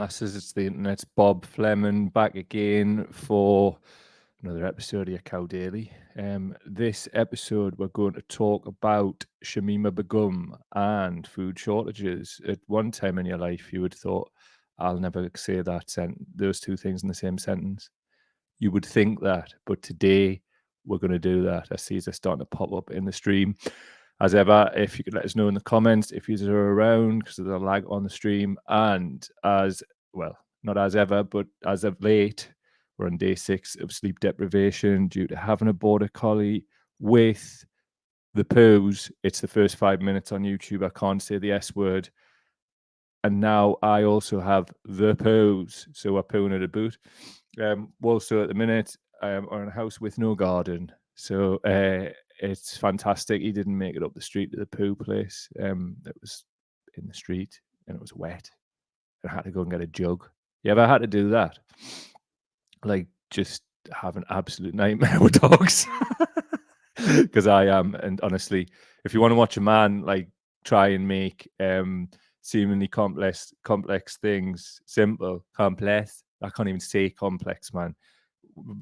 Masses, it's the internet's Bob Fleming back again for another episode of your Cow Daily. This episode, we're going to talk about Shamima Begum and food shortages. At one time in your life, you would have thought, I'll never say those two things in the same sentence. You would think that, but today we're going to do that. I see they're starting to pop up in the stream. As ever, if you could let us know in the comments if you are around, because there's a lag on the stream. And as well, not as ever, but as of late, we're on day 6 of sleep deprivation due to having a border collie with the poos. It's the first 5 minutes on YouTube. I can't say the S word. And now I also have the poos. So we're pooing at a boot. Also, at the minute, are in a house with no garden. So it's fantastic. He didn't make it up the street to the poo place. It was in the street and it was wet. And I had to go and get a jug. You ever had to do that? Like, just have an absolute nightmare with dogs. Because I am. And honestly, if you want to watch a man like try and make seemingly complex things simple, complex. I can't even say complex, man.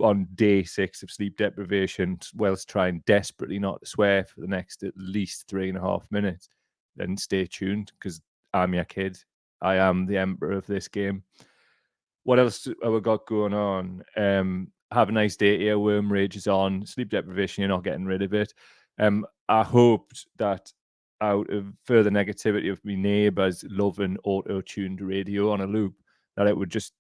On day 6 of sleep deprivation, whilst trying desperately not to swear for the next at least 3.5 minutes, then stay tuned because I'm your kid. I am the emperor of this game. What else have we got going on? Have a nice day. Earworm rage is on. Sleep deprivation, you're not getting rid of it. I hoped that out of further negativity of my neighbours loving auto-tuned radio on a loop, that it would just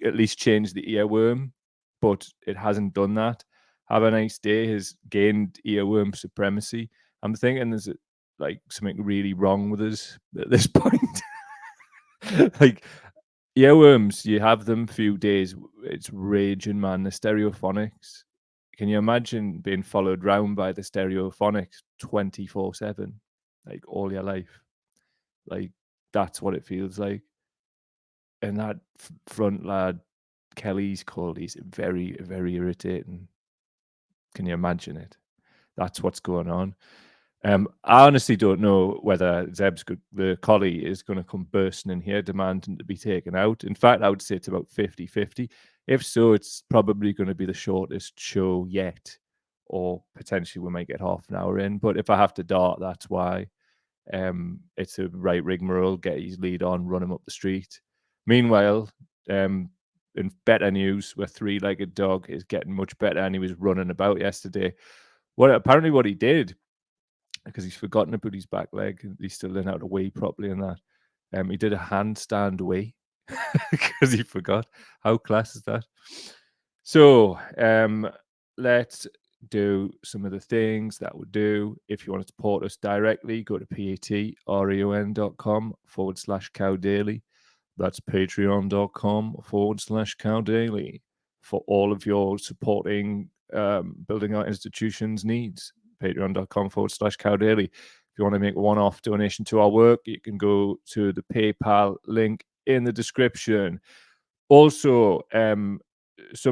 at least change the earworm, but it hasn't done that. Have a nice day has gained earworm supremacy. I'm thinking there's like something really wrong with us at this point. Like earworms, you have them a few days, it's raging, man. The stereophonics. Can you imagine being followed round by the stereophonics 24/7, like all your life? Like that's what it feels like. And that front lad, Kelly's called, he's very, very irritating. Can you imagine it? That's what's going on. I honestly don't know whether the collie is going to come bursting in here demanding to be taken out. In fact, I would say it's about 50-50. If so, it's probably going to be the shortest show yet, or potentially we might get half an hour in. But if I have to dart, that's why. It's a right rigmarole. Get his lead on, run him up the street. Meanwhile, in better news, a 3-legged dog is getting much better, and he was running about yesterday. Apparently what he did, because he's forgotten about his back leg, he's still learning how to weigh properly and that. He did a handstand weigh because he forgot. How class is that? So let's do some of the things that would do. If you want to support us directly, go to patreon.com/cowdaily. That's patreon.com/cowdaily for all of your supporting building our institutions needs. Patreon.com/cowdaily. If you want to make a one-off donation to our work, you can go to the PayPal link in the description. Also, some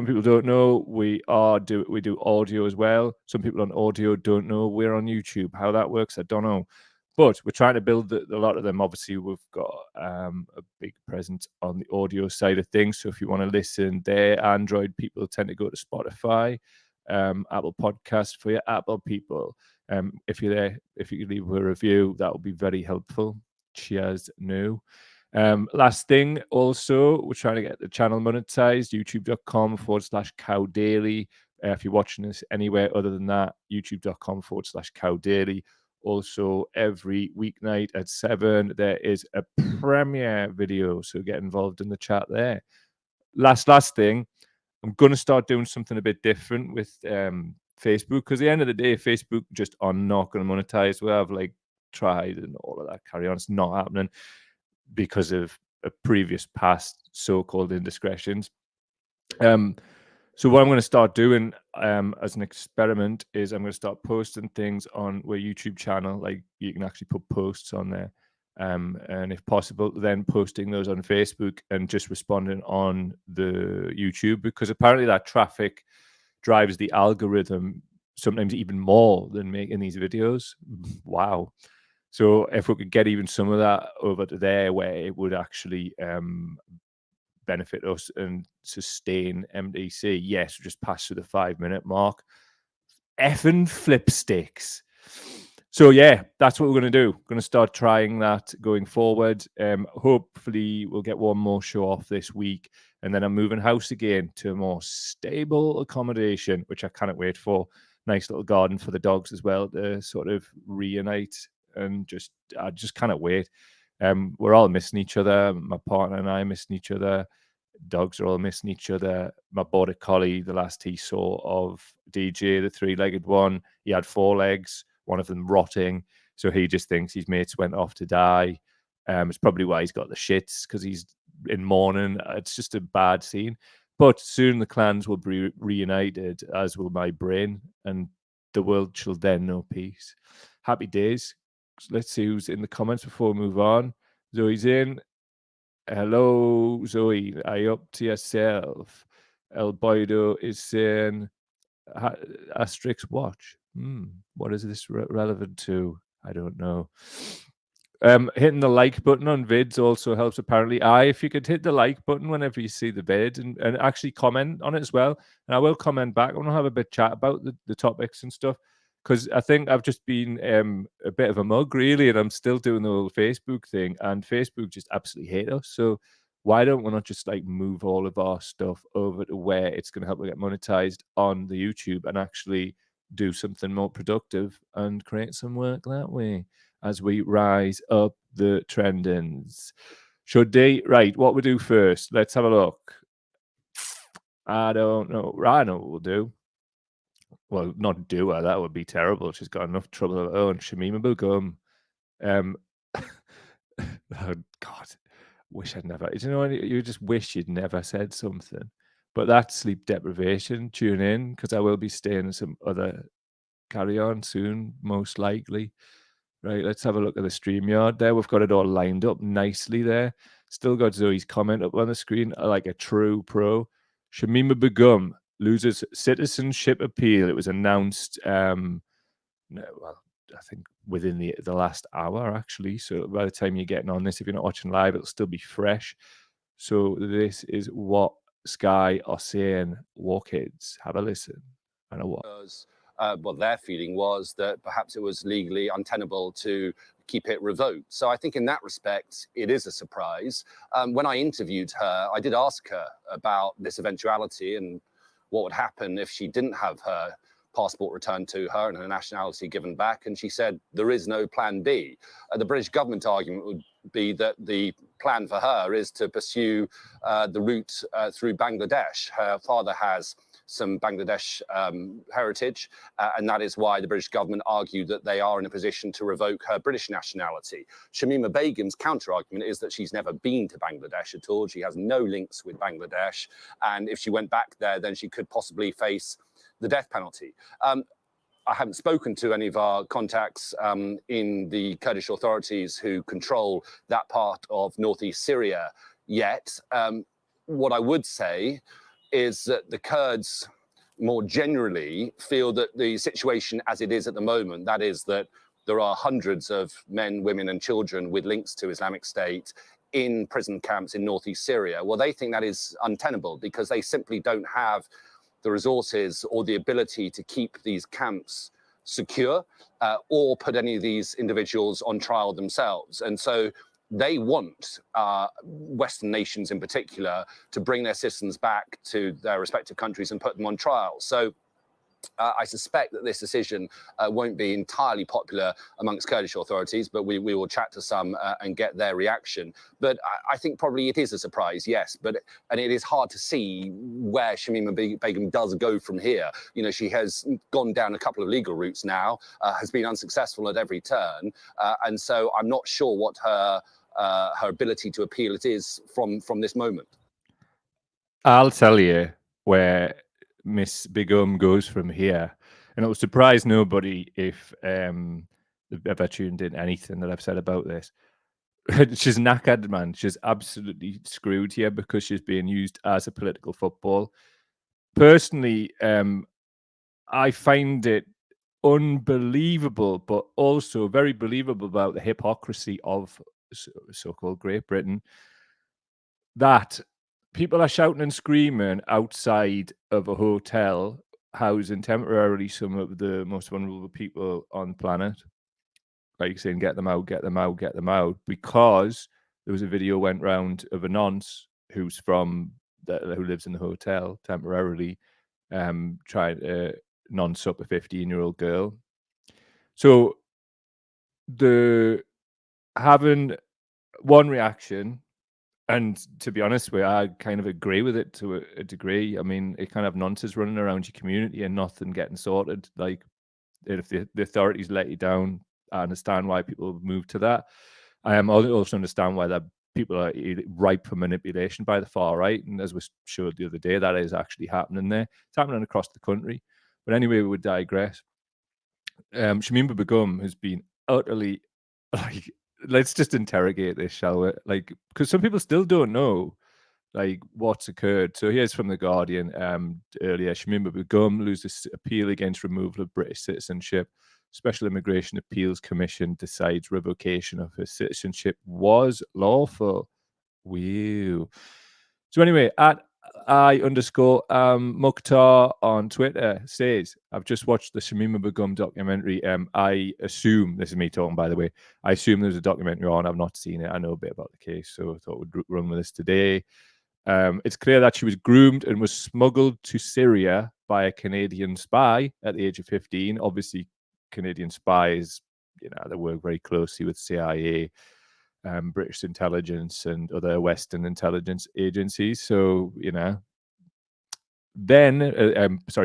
people don't know we do audio as well. Some people on audio don't know we're on YouTube. How that works, I don't know. But we're trying to build a lot of them. Obviously, we've got a big presence on the audio side of things. So if you want to listen there, Android people tend to go to Spotify, Apple Podcasts for your Apple people. If you're there, if you could leave a review, that would be very helpful. Cheers, no. Last thing, also, we're trying to get the channel monetized. YouTube.com/cowdaily. If you're watching this anywhere other than that, YouTube.com/cowdaily. Also, every weeknight at 7, there is a premiere video. So get involved in the chat there. Last thing, I'm going to start doing something a bit different with Facebook, because at the end of the day, Facebook just are not going to monetize. We have like tried and all of that carry on. It's not happening because of a previous past so-called indiscretions. So what I'm going to start doing as an experiment is I'm going to start posting things on our YouTube channel. Like you can actually put posts on there. And if possible, then posting those on Facebook and just responding on the YouTube, because apparently that traffic drives the algorithm sometimes even more than making these videos. Wow. So if we could get even some of that over to there, where it would actually benefit us and sustain MDC. Yes, just pass through the 5-minute mark. Effing flipsticks. So yeah, that's what we're going to do. Going to start trying that going forward. Hopefully we'll get one more show off this week, and then I'm moving house again to a more stable accommodation, which I cannot wait for. Nice little garden for the dogs as well to sort of reunite, and I just cannot wait. We're all missing each other. My partner and I are missing each other. Dogs are all missing each other. My border collie, the last he saw of DJ, the 3-legged one, he had 4 legs, one of them rotting. So he just thinks his mates went off to die. It's probably why he's got the shits, because he's in mourning. It's just a bad scene. But soon the clans will be reunited, as will my brain, and the world shall then know peace. Happy days. Let's see who's in the comments before we move on. Zoe's in. Hello, Zoe. Are you up to yourself? El Boido is saying, Asterix watch. What is this relevant to? I don't know. Hitting the like button on vids also helps apparently. If you could hit the like button whenever you see the vid and actually comment on it as well. And I will comment back. I want to have a bit chat about the topics and stuff, because I think I've just been a bit of a mug really, and I'm still doing the whole Facebook thing, and Facebook just absolutely hate us. So why don't we not just like move all of our stuff over to where it's going to help us get monetized on the YouTube and actually do something more productive and create some work that way as we rise up the trendings. Should they? Right, what we do first? Let's have a look. I don't know. I know what we'll do. Well, not do her. That would be terrible. She's got enough trouble of her own. Shamima Begum. Oh, God. Wish I'd never. You know, you just wish you'd never said something. But that's sleep deprivation. Tune in, because I will be staying in some other carry on soon, most likely. Right, let's have a look at the StreamYard there. We've got it all lined up nicely there. Still got Zoe's comment up on the screen, like a true pro. Shamima Begum loses citizenship appeal. It was announced, no, well, I think within the last hour, actually. So by the time you're getting on this, if you're not watching live, it'll still be fresh. So this is what Sky are saying. War Kids, have a listen. I know what. What their feeling was that perhaps it was legally untenable to keep it revoked. So I think in that respect, it is a surprise. When I interviewed her, I did ask her about this eventuality and what would happen if she didn't have her passport returned to her and her nationality given back. And she said, there is no plan B. The British government argument would be that the plan for her is to pursue the route through Bangladesh. Her father has some Bangladesh heritage, and that is why the British government argued that they are in a position to revoke her British nationality. Shamima Begum's counter-argument is that she's never been to Bangladesh at all. She has no links with Bangladesh, and if she went back there, then she could possibly face the death penalty. I haven't spoken to any of our contacts in the Kurdish authorities who control that part of northeast Syria yet. What I would say is that the Kurds more generally feel that the situation as it is at the moment, that is that there are hundreds of men, women and children with links to Islamic State in prison camps in northeast Syria. Well, they think that is untenable because they simply don't have the resources or the ability to keep these camps secure or put any of these individuals on trial themselves. And so they want Western nations in particular to bring their citizens back to their respective countries and put them on trial. So I suspect that this decision won't be entirely popular amongst Kurdish authorities, but we will chat to some and get their reaction. But I think probably it is a surprise, yes. And it is hard to see where Shamima Begum does go from here. You know, she has gone down a couple of legal routes now, has been unsuccessful at every turn. And so I'm not sure what her ability to appeal it is from this moment. I'll tell you where Miss Begum goes from here, and it will surprise nobody if they've ever tuned in anything that I've said about this. She's knackered, man. She's absolutely screwed here because she's being used as a political football. Personally, I find it unbelievable, but also very believable about the hypocrisy of so-called Great Britain, that people are shouting and screaming outside of a hotel housing temporarily some of the most vulnerable people on the planet. Like saying, get them out, get them out, get them out, because there was a video went round of a nonce who's who lives in the hotel temporarily, trying to nonce up a 15-year-old girl. So the having one reaction, and to be honest with you, I kind of agree with it to a degree. I mean, it kind of nonsense running around your community and nothing getting sorted. Like, if the authorities let you down, I understand why people move to that. I also understand why that people are ripe for manipulation by the far right. And as was showed the other day, that is actually happening there. It's happening across the country. But anyway, we would digress. Shamima Begum has been utterly like, let's just interrogate this, shall we? Like, because some people still don't know like what's occurred. So here's from the Guardian earlier. Shamima Begum loses appeal against removal of British citizenship. Special Immigration Appeals Commission decides revocation of her citizenship was lawful. Woo. So anyway, at I_Mukhtar on Twitter says, I've just watched the Shamima Begum documentary. I assume, this is me talking, by the way, I assume there's a documentary on. I've not seen it. I know a bit about the case, so I thought we'd run with this today. It's clear that she was groomed and was smuggled to Syria by a Canadian spy at the age of 15. Obviously, Canadian spies, they work very closely with CIA, British intelligence, and other Western intelligence agencies. So, then,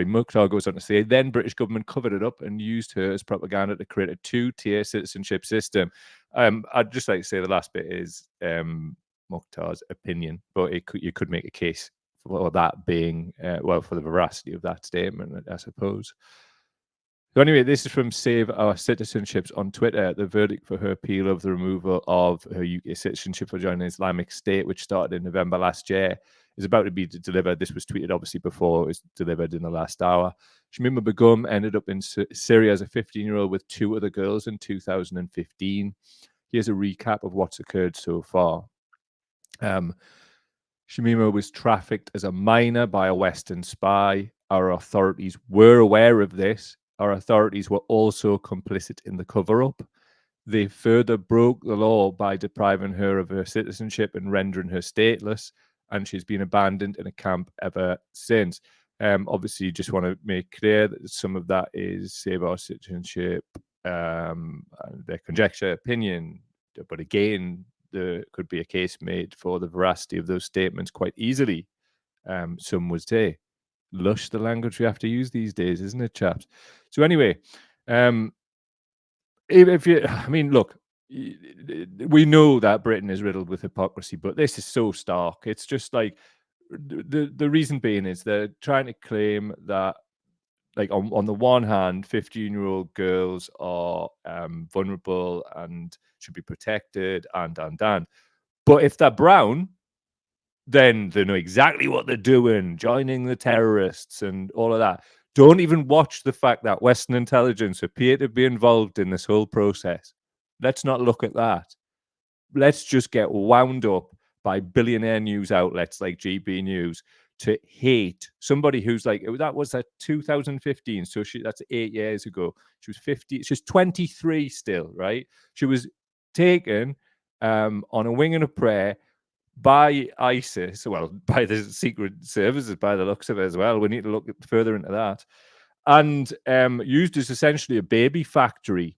Mukhtar goes on to say, then British government covered it up and used her as propaganda to create a two-tier citizenship system. I'd just like to say the last bit is Mukhtar's opinion, but you could make a case for that being, for the veracity of that statement, I suppose. So anyway, this is from Save Our Citizenships on Twitter. The verdict for her appeal of the removal of her UK citizenship for joining Islamic State, which started in November last year, is about to be delivered. This was tweeted obviously before it was delivered in the last hour. Shamima Begum ended up in Syria as a 15-year-old with two other girls in 2015. Here's a recap of what's occurred so far. Shamima was trafficked as a minor by a Western spy. Our authorities were aware of this. Our authorities were also complicit in the cover-up. They further broke the law by depriving her of her citizenship and rendering her stateless, and she's been abandoned in a camp ever since. Obviously, just want to make clear that some of that is Save Our Citizenship, their conjecture, opinion, but again, there could be a case made for the veracity of those statements quite easily. Some would say, lush the language we have to use these days, isn't it, chaps? So anyway, if you, I mean, look, we know that Britain is riddled with hypocrisy, but this is so stark. It's just like the reason being is they're trying to claim that, like, on the one hand, 15-year-old girls are vulnerable and should be protected, and. But if they're brown, then they know exactly what they're doing, joining the terrorists and all of that. Don't even watch the fact that Western intelligence appear to be involved in this whole process. Let's not look at that. Let's just get wound up by billionaire news outlets like GB News to hate somebody who's like, that was 2015. So that's 8 years ago. She was 50. She's 23 still, right? She was taken on a wing and a prayer by ISIS, well, by the secret services, by the looks of it as well. We need to look further into that. And used as essentially a baby factory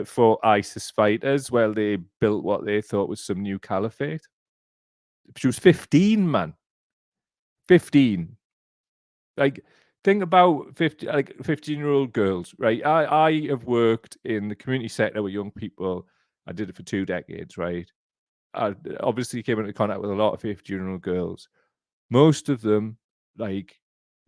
for ISIS fighters while they built what they thought was some new caliphate. She was 15, man. 15. Like, think about 15-year-old girls, right? I have worked in the community sector with young people. I did it for 2 decades, right? I obviously came into contact with a lot of 15-year-old girls. Most of them, like,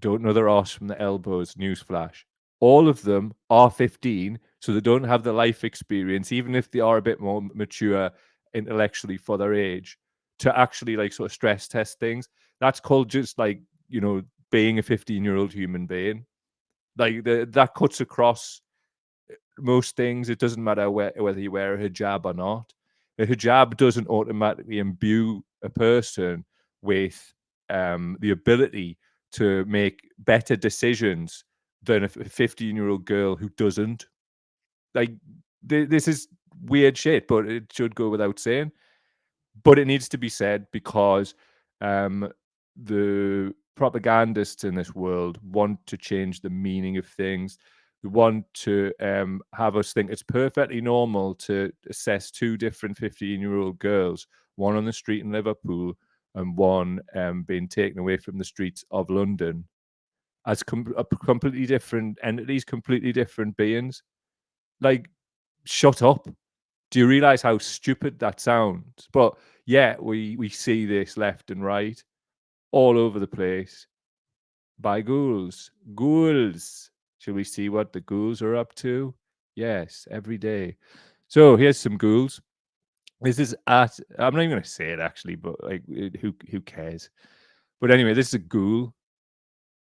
don't know their arse from the elbows, newsflash. All of them are 15, so they don't have the life experience, even if they are a bit more mature intellectually for their age, to actually, like, sort of stress test things. That's called just, like, being a 15-year-old human being. Like, that cuts across most things. It doesn't matter whether you wear a hijab or not. A hijab doesn't automatically imbue a person with the ability to make better decisions than a 15-year-old girl who doesn't. Like, this is weird shit, but it should go without saying. But it needs to be said because the propagandists in this world want to change the meaning of things. They want to have us think it's perfectly normal to assess two different 15-year-old girls, one on the street in Liverpool and one being taken away from the streets of London, as completely different entities, completely different beings. Like, shut up. Do you realize how stupid that sounds? But yeah, we see this left and right, all over the place, by ghouls. Ghouls. Shall we see what the ghouls are up to? Yes, every day. So here's some ghouls. This is at, I'm not even going to say it actually, but like, who cares? But anyway, this is a ghoul.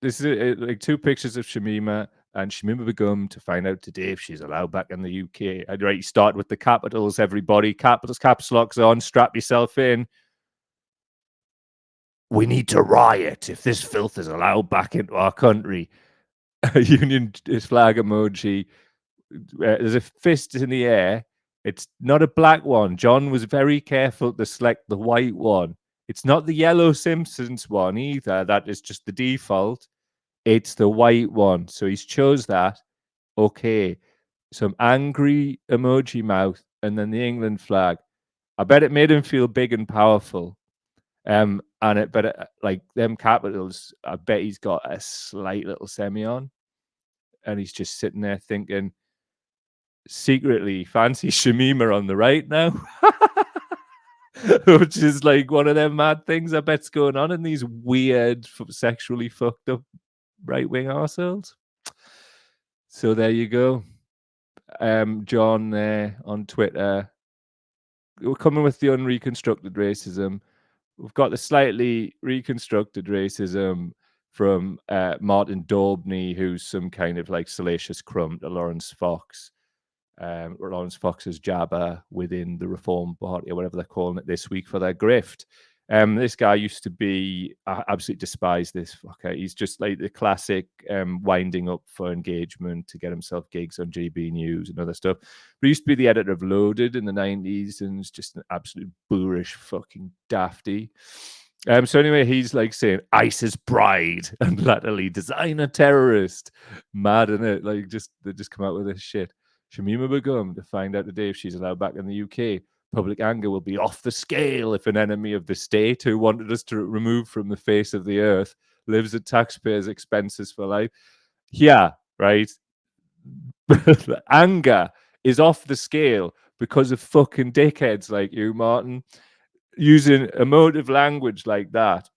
This is like two pictures of Shamima and Shamima Begum to find out today if she's allowed back in the UK. I'd right, start with the capitals, everybody. Capitals, caps locks on, strap yourself in. We need to riot if this filth is allowed back into our country. Union flag emoji. There's a fist in the air. It's not a black one. John was very careful to select the white one. It's not the yellow Simpsons one either. That is just the default. It's the white one. So he's chose that. Okay. Some angry emoji mouth and then the England flag. I bet it made him feel big and powerful. And it, but like them capitals, I bet he's got a slight little semi on, and he's just sitting there thinking, secretly fancy Shamima on the right now, which is like one of them mad things I bet's going on in these weird, sexually fucked up right wing arseholes. So there you go. John there on Twitter. We're coming with the unreconstructed racism. We've got the slightly reconstructed racism from Martin Daubney, who's some kind of like salacious crumb to Lawrence Fox. Lawrence Fox's jabber within the Reform Party, or whatever they're calling it this week, for their grift. This guy used to be, I absolutely despise this fucker. He's just like the classic winding up for engagement to get himself gigs on GB News and other stuff. But he used to be the editor of Loaded in the 90s and is just an absolute boorish fucking dafty. So anyway, he's like saying ISIS bride and latterly designer terrorist. Mad, isn't it? Like, just they just come out with this shit. Shamima Begum to find out today if she's allowed back in the UK. Public anger will be off the scale if an enemy of the state who wanted us to remove from the face of the earth lives at taxpayers' expenses for life. Yeah, right. The anger is off the scale because of fucking dickheads like you, Martin, using emotive language like that.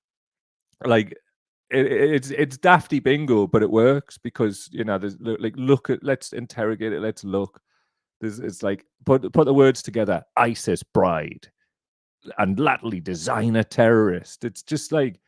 Like, it's dafty bingo, but it works because, you know, there's like, look at, let's interrogate it, let's look. It's like put the words together: ISIS bride and latterly designer terrorist. It's just like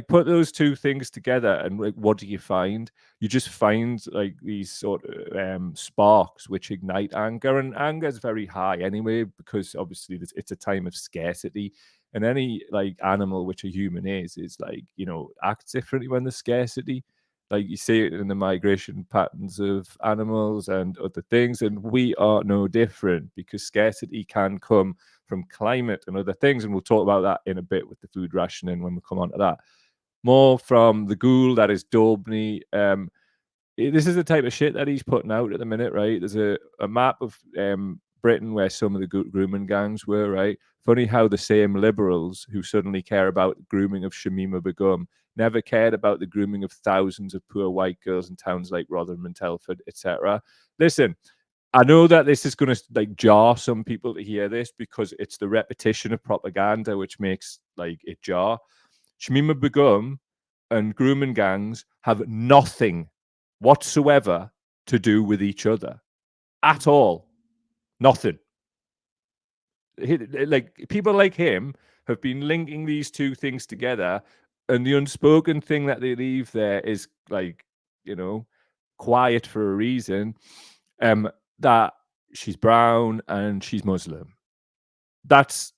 put those two things together, and like, what do you find? You just find like these sort of sparks which ignite anger, and anger is very high anyway because obviously it's a time of scarcity, and any like animal, which a human is like, you know, acts differently when there's scarcity. Like, you see it in the migration patterns of animals and other things, and we are no different because scarcity can come from climate and other things, and we'll talk about that in a bit with the food rationing when we come on to that. More from the ghoul that is Daubney. This is the type of shit that he's putting out at the minute, right? There's a map of Britain where some of the grooming gangs were, right? Funny how the same liberals who suddenly care about grooming of Shamima Begum never cared about the grooming of thousands of poor white girls in towns like Rotherham and Telford, etc. Listen, I know that this is going to like jar some people to hear this because it's the repetition of propaganda which makes like it jar. Shamima Begum and grooming gangs have nothing whatsoever to do with each other at all. Nothing. Like, people like him have been linking these two things together, and the unspoken thing that they leave there is like, you know, quiet for a reason. That she's brown and she's Muslim. That's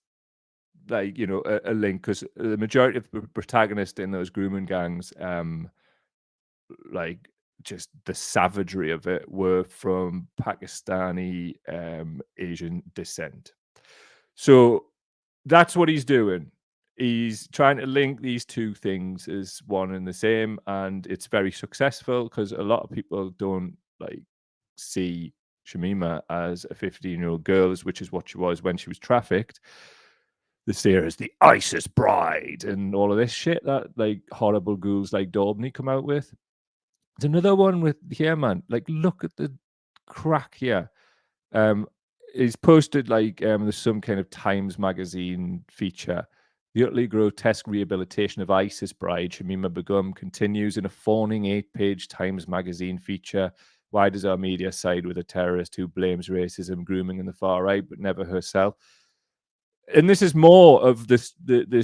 like, you know, a link, because the majority of the protagonists in those grooming gangs, like just the savagery of it, were from Pakistani Asian descent. So that's what he's doing. He's trying to link these two things as one and the same, and it's very successful because a lot of people don't like see Shamima as a 15-year-old girl, which is what she was when she was trafficked. They see her as the ISIS bride and all of this shit that like horrible ghouls like Daubney come out with. There's another one with here, man. Like, look at the crack here. Um, he's posted like there's some kind of Times magazine feature. The utterly grotesque rehabilitation of ISIS bride Shamima Begum continues in a fawning 8-page Times magazine feature. Why does our media side with a terrorist who blames racism, grooming, and the far right, but never herself? And this is more of this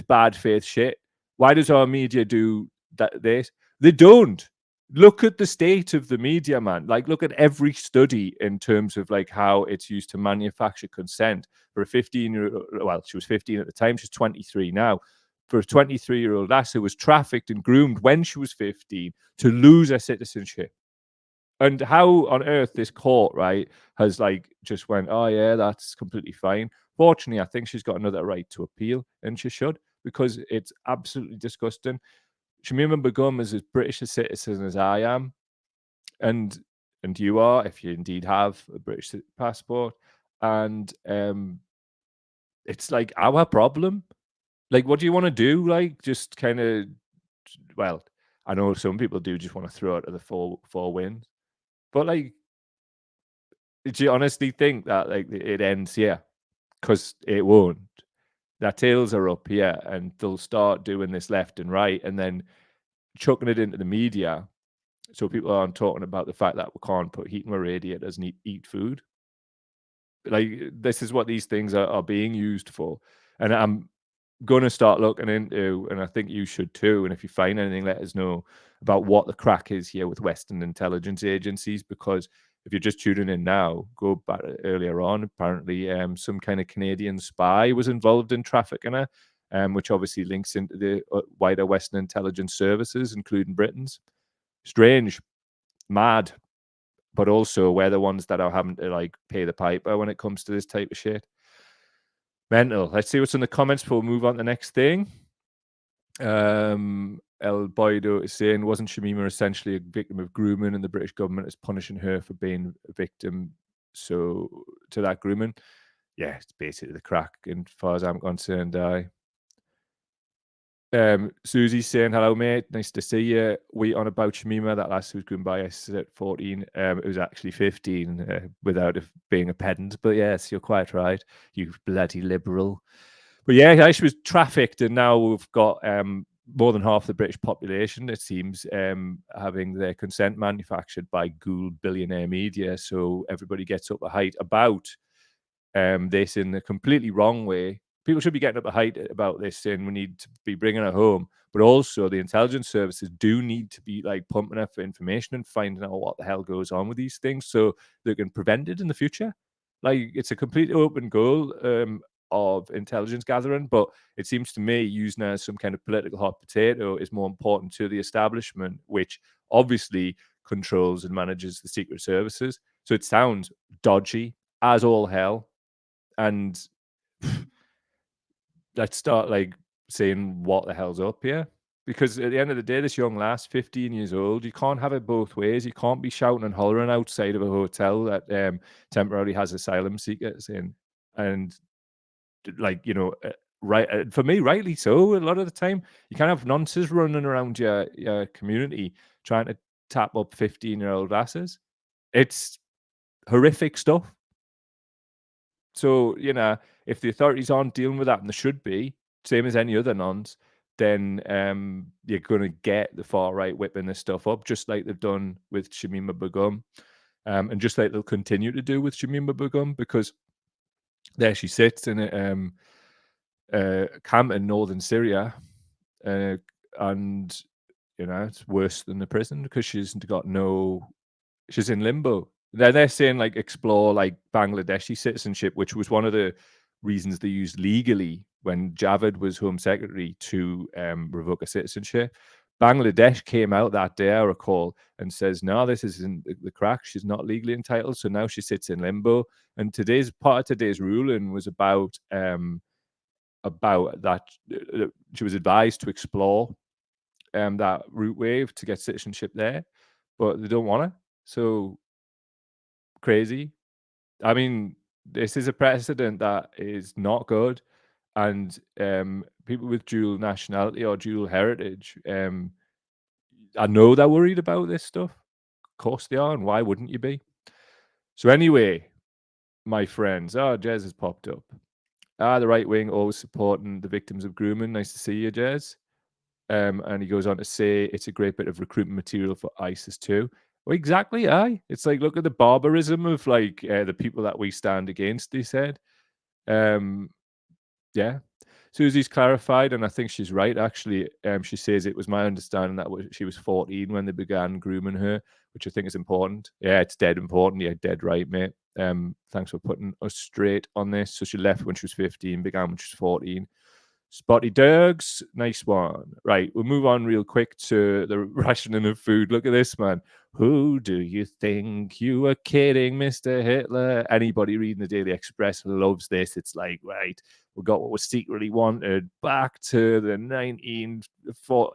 bad faith shit. Why does our media do that? They don't. Look at the state of the media, man. Like, look at every study in terms of like how it's used to manufacture consent for a 15-year-old. Well, she was 15 at the time. She's 23 now. For a 23-year-old lass who was trafficked and groomed when she was 15 to lose her citizenship. And how on earth this court, right, has like just went, oh yeah, that's completely fine. Fortunately, I think she's got another right to appeal, and she should, because it's absolutely disgusting. Shamima Begum is as British a citizen as I am, and you are, if you indeed have a British passport, and it's like our problem. Like, what do you want to do? Like, just kind of, well, I know some people do just want to throw it to the four winds, but like, do you honestly think that like it ends here? Because it won't. Their tails are up here, and they'll start doing this left and right, and then chucking it into the media, so people aren't talking about the fact that we can't put heat in our radiators and eat food. Like, this is what these things are being used for, and I'm going to start looking into, and I think you should too. And if you find anything, let us know about what the crack is here with Western intelligence agencies. Because if you're just tuning in now, go back earlier on. Apparently, some kind of Canadian spy was involved in trafficking her, which obviously links into the wider Western intelligence services, including Britain's. Strange, mad, but also we're the ones that are having to like pay the piper when it comes to this type of shit. Mental. Let's see what's in the comments before we move on to the next thing. El Boido is saying, wasn't Shamima essentially a victim of grooming, and the British government is punishing her for being a victim so to that grooming? Yeah, it's basically the crack, and as far as I'm concerned. Susie's saying, hello, mate. Nice to see you. We on about Shamima, that last who was groomed by us at 14. It was actually 15 without being a pedant. But yes, you're quite right. You bloody liberal. But yeah, she was trafficked, and now we've got more than half the British population, it seems, having their consent manufactured by ghoul billionaire media. So everybody gets up a height about this in a completely wrong way. People should be getting up a height about this, saying we need to be bringing it home. But also, the intelligence services do need to be like pumping up for information and finding out what the hell goes on with these things, so they can prevent it in the future. Like, it's a completely open goal of intelligence gathering, but it seems to me using as some kind of political hot potato is more important to the establishment, which obviously controls and manages the secret services. So it sounds dodgy as all hell. And let's start like saying what the hell's up here. Because at the end of the day, this young lass, 15 years old, you can't have it both ways. You can't be shouting and hollering outside of a hotel that temporarily has asylum seekers in. And like, you know, right, for me, rightly so. A lot of the time, you can't have nonsense running around your community trying to tap up 15-year-old asses. It's horrific stuff. So, you know, if the authorities aren't dealing with that, and they should be, same as any other nons, then you're going to get the far right whipping this stuff up, just like they've done with Shamima Begum, and just like they'll continue to do with Shamima Begum, because there she sits in a camp in northern Syria, and you know, it's worse than the prison because she's in limbo. They're saying like explore like Bangladeshi citizenship, which was one of the reasons they used legally when Javid was Home Secretary to revoke her citizenship. Bangladesh came out that day, I recall, and says, no, this isn't the crack. She's not legally entitled. So now she sits in limbo. And part of today's ruling was about that she was advised to explore that route wave to get citizenship there, but they don't want her. So crazy. I mean, this is a precedent that is not good, and people with dual nationality or dual heritage, I know they're worried about this stuff. Of course they are, and why wouldn't you be? So anyway, my friends, Jez has popped up. The right wing always supporting the victims of grooming. Nice to see you, Jez. And he goes on to say it's a great bit of recruitment material for ISIS too. Well, exactly, aye. It's like, look at the barbarism of like the people that we stand against, he said. Yeah. Susie's clarified, and I think she's right, actually. She says it was my understanding that she was 14 when they began grooming her, which I think is important. Yeah, it's dead important. Yeah, dead right, mate. Thanks for putting us straight on this. So she left when she was 15, began when she was 14. Spotty Dergs, nice one. Right, we'll move on real quick to the rationing of food. Look at this, man. Who do you think you were kidding, Mr. Hitler? Anybody reading the Daily Express loves this. It's like, right, we got what we secretly wanted back to the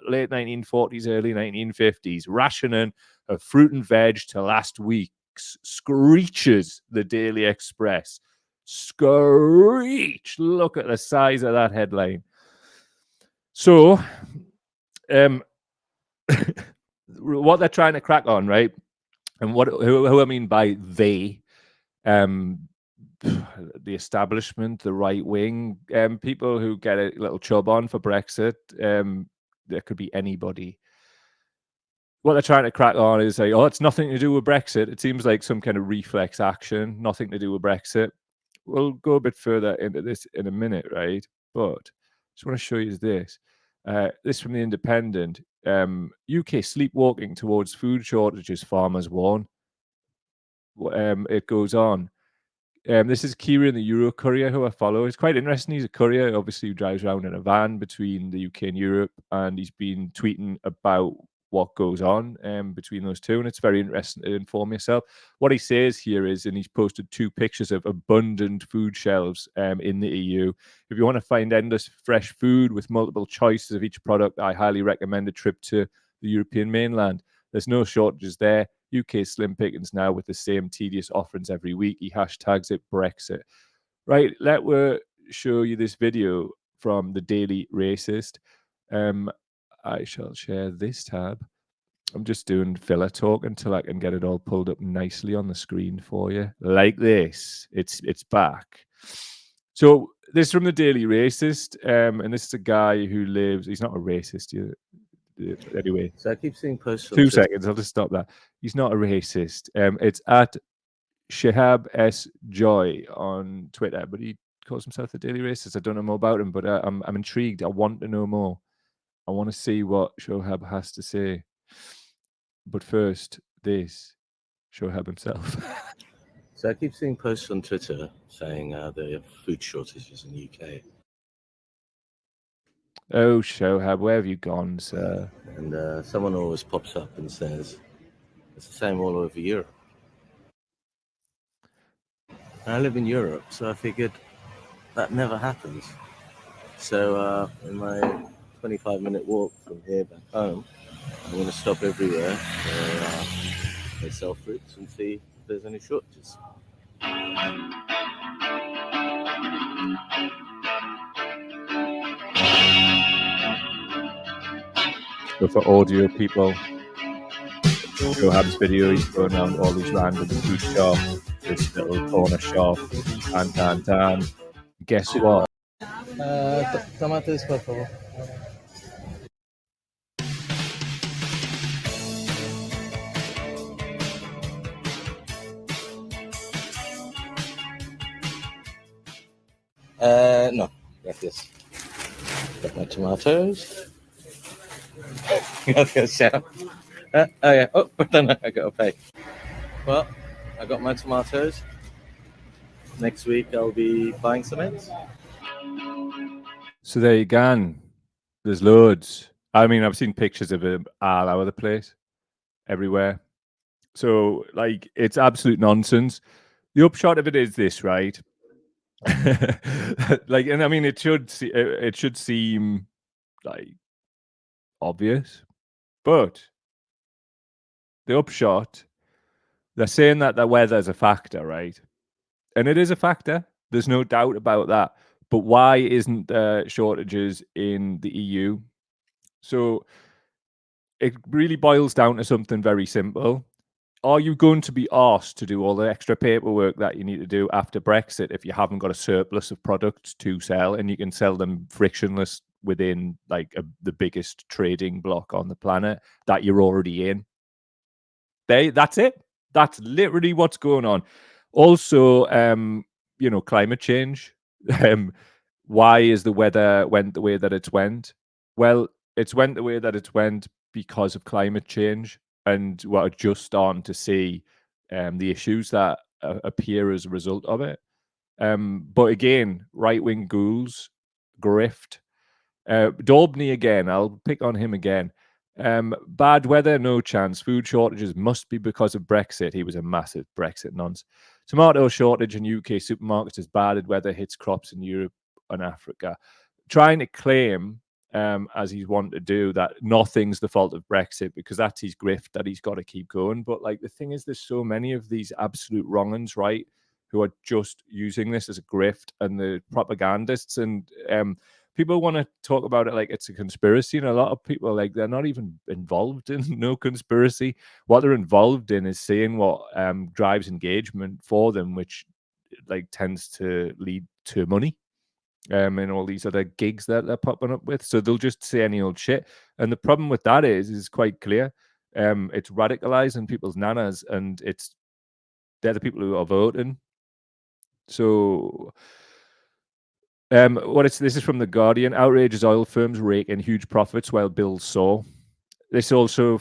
late 1940s, early 1950s. Rationing of fruit and veg to last week's screeches the Daily Express. Screech! Look at the size of that headline. So, what they're trying to crack on, right? And who I mean by they, the establishment, the right wing, people who get a little chub on for Brexit. There could be anybody. What they're trying to crack on is like, it's nothing to do with Brexit. It seems like some kind of reflex action, nothing to do with Brexit. We'll go a bit further into this in a minute, right? But I just want to show you this. This from the Independent. UK sleepwalking towards food shortages, farmers warn. It goes on. This is Kieran, the Euro courier, who I follow. It's quite interesting. He's a courier, obviously, who drives around in a van between the UK and Europe, and he's been tweeting about what goes on between those two, and it's very interesting to inform yourself. What he says here is, and he's posted 2 pictures of abundant food shelves in the EU. If you want to find endless fresh food with multiple choices of each product, I highly recommend a trip to the European mainland. There's no shortages there. UK slim pickings now with the same tedious offerings every week. He hashtags it Brexit. Right, let me show you this video from the Daily Racist. I shall share this tab. I'm just doing filler talk until I can get it all pulled up nicely on the screen for you. Like this. It's back. So this is from the Daily Racist, and this is a guy who lives, he's not a racist, anyway. So I keep seeing posts. 2 seconds, I'll just stop that. He's not a racist. It's at Shahab S. Joy on Twitter, but he calls himself the Daily Racist. I don't know more about him, but I'm intrigued. I want to know more. I want to see what Shohab has to say. But first, this Shohab himself. So I keep seeing posts on Twitter saying there are food shortages in the UK. Oh, Shohab, where have you gone, sir? And someone always pops up and says, it's the same all over Europe. And I live in Europe, so I figured that never happens. So in my 25-minute walk from here back home, I'm going to stop everywhere where they sell fruits and see if there's any shortages. So for audio people, Shohab's video, he's going around all these random food shops, this little corner shop, and guess what? Tomatoes, por favor. No, gracias. Got my tomatoes. Gracias, chef. Oh yeah. Oh, pardon, I gotta pay. Well, I got my tomatoes. Next week I'll be buying some eggs. So there you go. There's loads. I mean, I've seen pictures of him all over the place, everywhere. So, like, it's absolute nonsense. The upshot of it is this, right? Like, and I mean, it should seem like obvious, but the upshot, they're saying that the weather is a factor, right? And it is a factor. There's no doubt about that. But why isn't there shortages in the EU? So it really boils down to something very simple. Are you going to be asked to do all the extra paperwork that you need to do after Brexit if you haven't got a surplus of products to sell and you can sell them frictionless within like the biggest trading block on the planet that you're already in? That's it. That's literally what's going on. Also, climate change. Um, why is the weather went the way that it's went? Well, it's went the way that it's went because of climate change, and we're just starting to see the issues that appear as a result of it. But again, right wing ghouls, grift. Daubney again. I'll pick on him again. Bad weather, no chance. Food shortages must be because of Brexit. He was a massive Brexit nonce. Tomato shortage in UK supermarkets as bad weather hits crops in Europe and Africa. Trying to claim, as he's wanted to do, that nothing's the fault of Brexit because that's his grift that he's got to keep going. But like the thing is, there's so many of these absolute wrong-uns, right, who are just using this as a grift, and the propagandists and people want to talk about it like it's a conspiracy, and a lot of people like they're not even involved in no conspiracy. What they're involved in is seeing what drives engagement for them, which like tends to lead to money and all these other gigs that they're popping up with. So they'll just say any old shit, and the problem with that is quite clear. It's radicalizing people's nanas, and they're the people who are voting. So this is from The Guardian. Outrageous oil firms rake in huge profits while bills soar. This also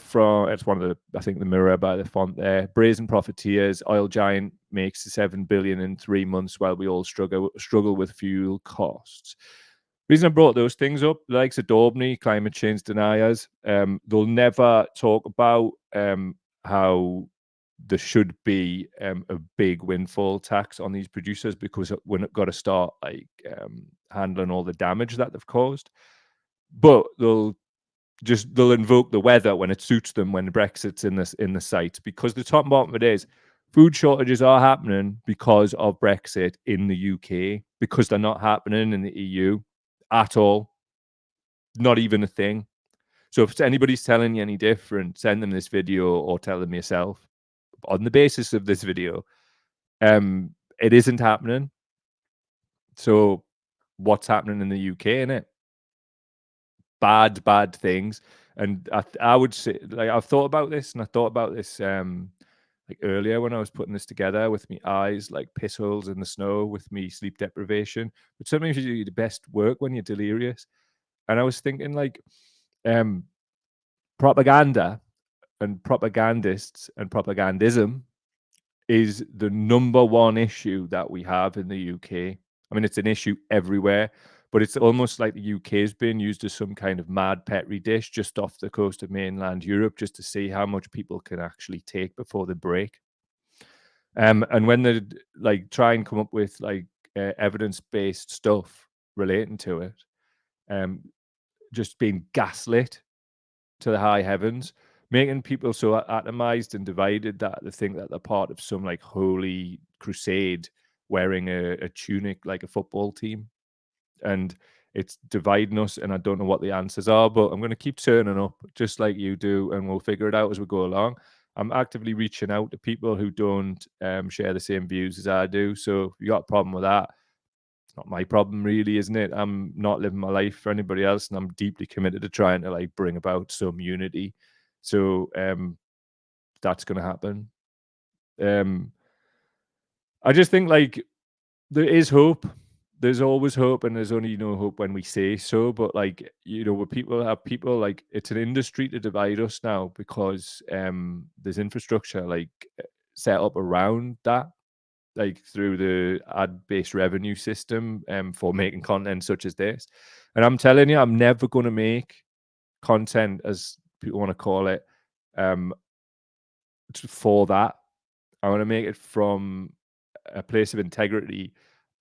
it's one of I think the Mirror by the font there. Brazen profiteers, oil giant makes 7 billion in 3 months while we all struggle with fuel costs. Reason I brought those things up, the likes of Daubney, climate change deniers, they'll never talk about how there should be a big windfall tax on these producers because we're not got to start like handling all the damage that they've caused. But they'll invoke the weather when it suits them when Brexit's in the sight, because the top and bottom of it is food shortages are happening because of Brexit in the UK, because they're not happening in the EU at all. Not even a thing. So if anybody's telling you any different, send them this video or tell them yourself. On the basis of this video, it isn't happening. So what's happening in the UK in it? Bad things. And I would say, like, I've thought about this, and I thought about this like earlier when I was putting this together with me eyes like piss holes in the snow with me sleep deprivation. But sometimes you do the best work when you're delirious. And I was thinking like propaganda and propagandists and propagandism is the number one issue that we have in the UK. I mean, it's an issue everywhere, but it's almost like the UK is being used as some kind of mad petri dish just off the coast of mainland Europe, just to see how much people can actually take before they break. And when they like try and come up with like evidence-based stuff relating to it, just being gaslit to the high heavens, making people so atomized and divided that they think that they're part of some like holy crusade wearing a tunic like a football team. And it's dividing us, and I don't know what the answers are, but I'm going to keep turning up just like you do, and we'll figure it out as we go along. I'm actively reaching out to people who don't share the same views as I do. So if you got a problem with that, it's not my problem, really, isn't it? I'm not living my life for anybody else, and I'm deeply committed to trying to like bring about some unity. So that's going to happen. I just think like there is hope. There's always hope, and there's only no hope when we say so. But like, where people have people like, it's an industry to divide us now because there's infrastructure like set up around that. like through the ad-based revenue system for making content such as this. And I'm telling you, I'm never going to make content, as people want to call it, for that. I want to make it from a place of integrity,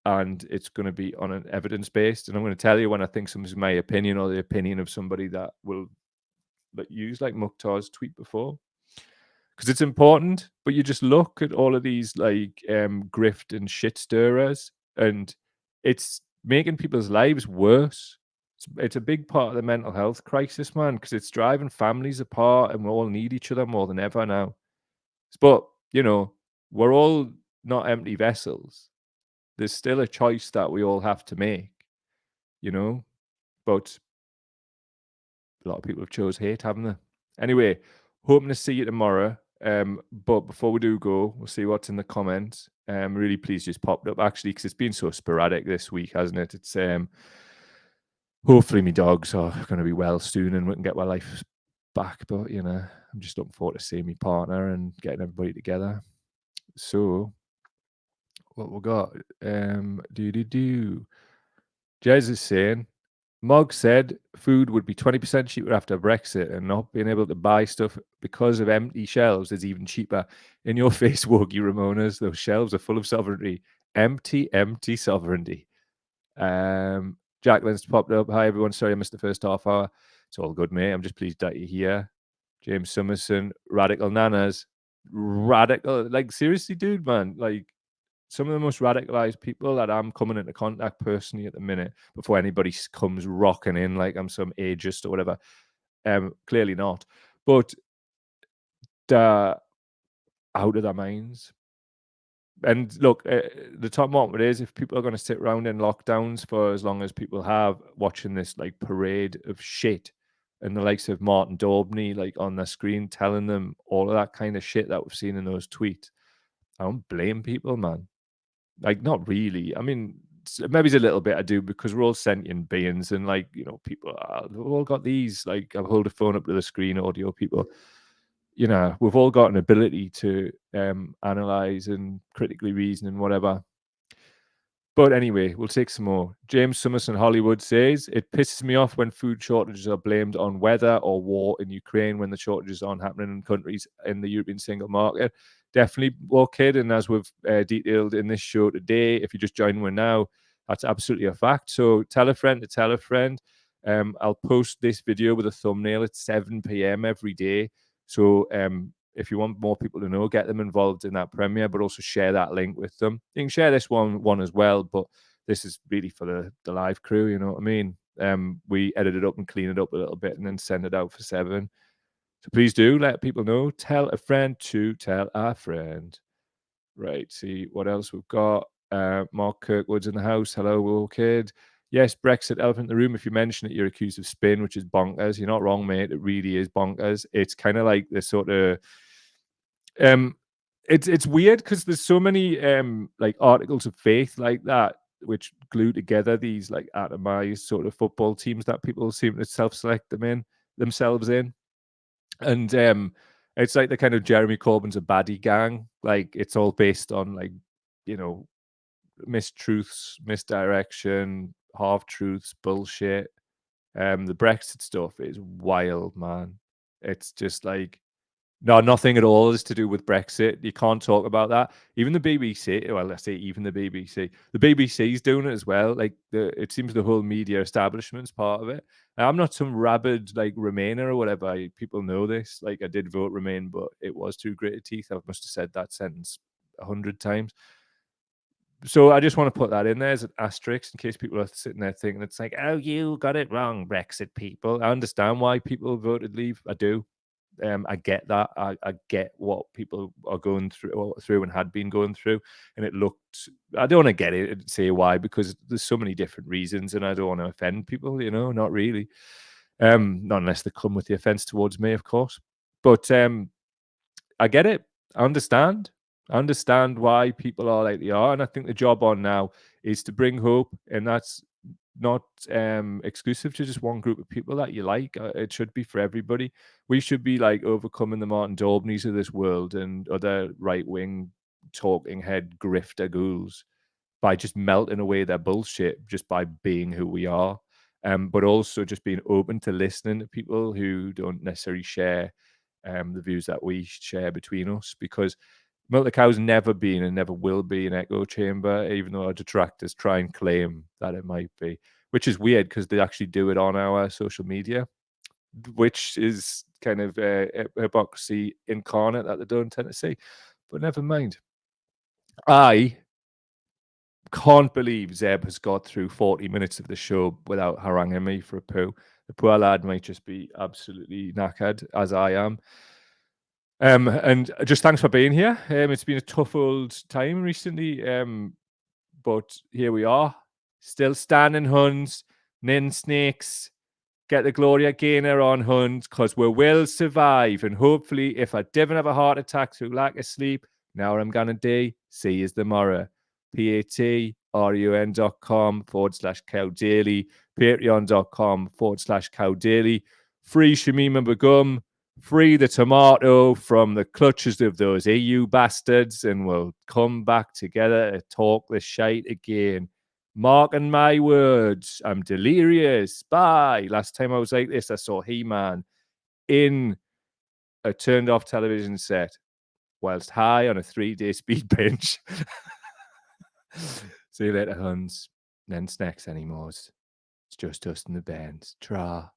and it's going to be on an evidence-based. And I'm going to tell you when I think something's my opinion or the opinion of somebody that will use like Mukhtar's tweet before, because it's important. But you just look at all of these like grift and shit stirrers, and it's making people's lives worse. It's a big part of the mental health crisis, man, because it's driving families apart, and we all need each other more than ever now. But you know, we're all not empty vessels. There's still a choice that we all have to make, you know. But a lot of people have chose hate, haven't they? Anyway, hoping to see you tomorrow. But before we do go, we'll see what's in the comments. Really pleased just popped up actually, because it's been so sporadic this week, hasn't it? It's hopefully my dogs are going to be well soon and we can get my life back. But you know, I'm just looking forward to seeing my partner and getting everybody together. So what we got? Jez is saying, Mog said food would be 20% cheaper after Brexit, and not being able to buy stuff because of empty shelves is even cheaper. In your face, Woogie Ramonas, those shelves are full of sovereignty. Empty, empty sovereignty. Jacqueline's popped up. Hi, everyone. Sorry I missed the first half hour. It's all good, mate. I'm just pleased that you're here. James Summerson, Radical Nanas. Radical. Like, seriously, dude, man. Like, some of the most radicalized people that I'm coming into contact personally at the minute, before anybody comes rocking in like I'm some ageist or whatever, clearly not. But they're out of their minds. And look, the top moment is, if people are going to sit around in lockdowns for as long as people have, watching this like parade of shit, and the likes of Martin Daubney like on their screen telling them all of that kind of shit that we've seen in those tweets, I don't blame people, man. Like, not really. I mean, maybe it's a little bit I do, because we're all sentient beings, and like, you know, people we've all got these, like, I'll hold a phone up to the screen, audio people. You know, we've all got an ability to analyze and critically reason and whatever. But anyway, we'll take some more. James Summerson Hollywood says, it pisses me off when food shortages are blamed on weather or war in Ukraine, when the shortages aren't happening in countries in the European single market. Definitely, well, kid, and as we've detailed in this show today, if you just join one now, that's absolutely a fact. So tell a friend to tell a friend. I'll post this video with a thumbnail at 7 p.m. every day. So if you want more people to know, get them involved in that premiere, but also share that link with them. You can share this one as well, but this is really for the live crew, you know what I mean? We edit it up and clean it up a little bit and then send it out for 7. So please do let people know. Tell a friend to tell a friend. Right, see what else we've got. Mark Kirkwood's in the house. Hello, kid. Yes, Brexit, elephant in the room. If you mention it, you're accused of spin, which is bonkers. You're not wrong, mate. It really is bonkers. It's kind of like this sort of it's weird, because there's so many like articles of faith like that, which glue together these like atomized sort of football teams that people seem to self-select themselves in. And it's like the kind of Jeremy Corbyn's a baddie gang. Like, it's all based on, like, you know, mistruths, misdirection, half truths, bullshit. The Brexit stuff is wild, man. It's just like, no, nothing at all is to do with Brexit. You can't talk about that. Even the BBC, well, let's say even the BBC's doing it as well. Like, it seems the whole media establishment's part of it. And I'm not some rabid like Remainer or whatever. People know this. Like, I did vote Remain, but it was too gritted teeth. I must have said that sentence 100 times. So I just want to put that in there as an asterisk, in case people are sitting there thinking it's like, oh, you got it wrong, Brexit people. I understand why people voted leave. I do. I get that. I get what people are going through and had been going through. And it looked, I don't want to get it and say why, because there's so many different reasons, and I don't want to offend people, you know, not really. Not unless they come with the offense towards me, of course. But I get it. I understand why people are like they are. And I think the job on now is to bring hope. And that's not exclusive to just one group of people that you like. It should be for everybody. We should be like overcoming the Martin Daubneys of this world and other right-wing talking head grifter ghouls by just melting away their bullshit just by being who we are. But also just being open to listening to people who don't necessarily share the views that we share between us, because Milk the Cow's never been and never will be an echo chamber, even though our detractors try and claim that it might be, which is weird because they actually do it on our social media, which is kind of hypocrisy incarnate that they don't tend to see. But never mind. I can't believe Zeb has got through 40 minutes of the show without haranguing me for a poo. The poor lad might just be absolutely knackered, as I am. And just thanks for being here. It's been a tough old time recently, but here we are, still standing, Huns, nin snakes. Get the Gloria Gaynor on, Huns, because we will survive. And hopefully, if I didn't have a heart attack through lack of sleep, now I'm gonna do, see you tomorrow. patreon.com/Cow Daily, patreon.com/Cow Daily. Free Shamima Begum, free the tomato from the clutches of those EU bastards, and we'll come back together to talk the shite again. Marking my words, I'm delirious. Bye. Last time I was like this, I saw He-Man in a turned off television set whilst high on a 3-day speed binge. See you later, Huns. No snacks anymore. It's just us and the bands. Tra.